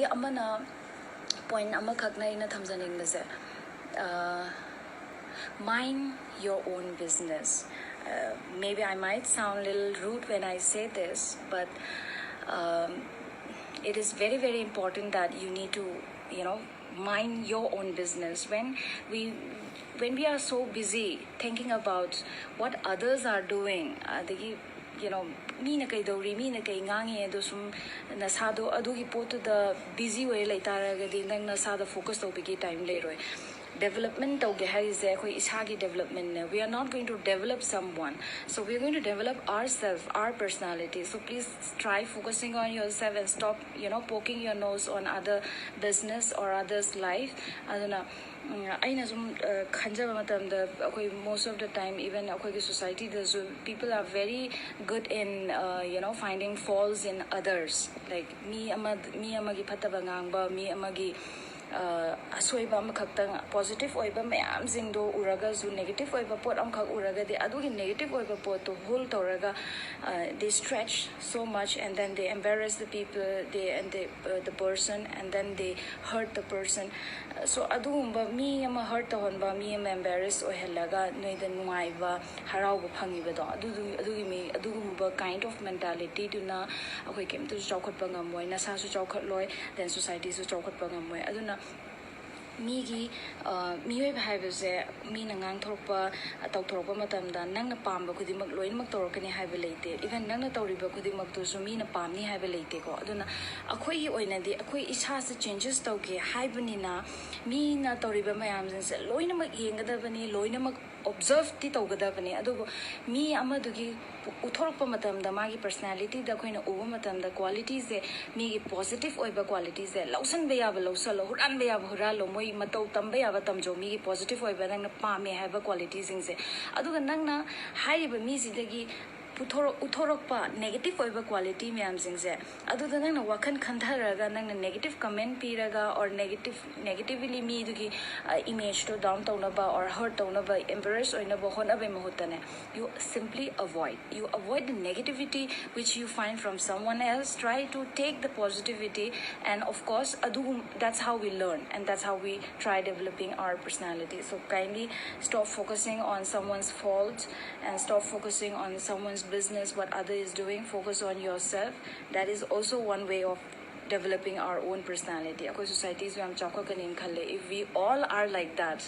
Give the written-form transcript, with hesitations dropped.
amana point amakakna ina thamjaningse mind your own business. Maybe I might sound a little rude when I say this, but it is very, very important that you need to, mind your own business. When we are so busy thinking about what others are doing, mina kay dawri mina kay ngangi ado sum nasado adugi poto da busy way laitaraga nang nasada focus to bigi time leroy. Development is development. We are not going to develop someone, so we are going to develop ourselves, our personality. So please try focusing on yourself and stop poking your nose on other business or others life. Most of the time, even society, people are very good in finding faults in others, like me amagi phataba ngangba, me amagi asoiba amakhaktang positive oiba mayam jingdo uraga zu negative oiba pot amkhak uraga de adugi negative oiba pot to hold toraga they stretch so much, and then they embarrass the people, the person, and then they hurt the person. So adugumba mi ama hurt honba, mi ama embarrass ohelaga noida nungaiba harauba phangiba do adugi mi adugumba kind of mentality duna akoi kem tu chawkhatpa ngamoi na sa su chawkhatloi, then society su chawkhatpa ngamoi. Aduna migi mioi bhaibase mi nangang thorpa tawthorpa matamda nangna pamba khudimak loinak torkani haiba leite, even nangna tawriba khudimak tu su mi na pamni haiba leite ko. Aduna akhoi hi oinadi akhoi isa se changes tawge haibanina mi na tawriba mayam se loinamak yengadabani, loinamak observe ti tawgadabani. Adugo mi amadugi uthorpa matamda magi personality da khoina uba matamda qualities de mi positive oiba qualities de lausan be yaba lausalo, huran be yaba huralo, moi matau tambe yaba tamjo mi positive oiba nangna pame haiba qualities ingse. Aduga nangna haiba mi sidagi uthorokpa negative oiba quality myam singse aduda nangna wakhan khandharaga nangna negative comment piraga or negatively mi dugi image to down tawnaba or hurt tawnaba, embarrass oinaba honabe mahutane, you simply avoid the negativity which you find from someone else. Try to take the positivity, and of course that's how we learn, and that's how we try developing our personality. So kindly stop focusing on someone's faults and stop focusing on someone's business, what other is doing. Focus on yourself. That is also one way of developing our own personality. Societies if we all are like that,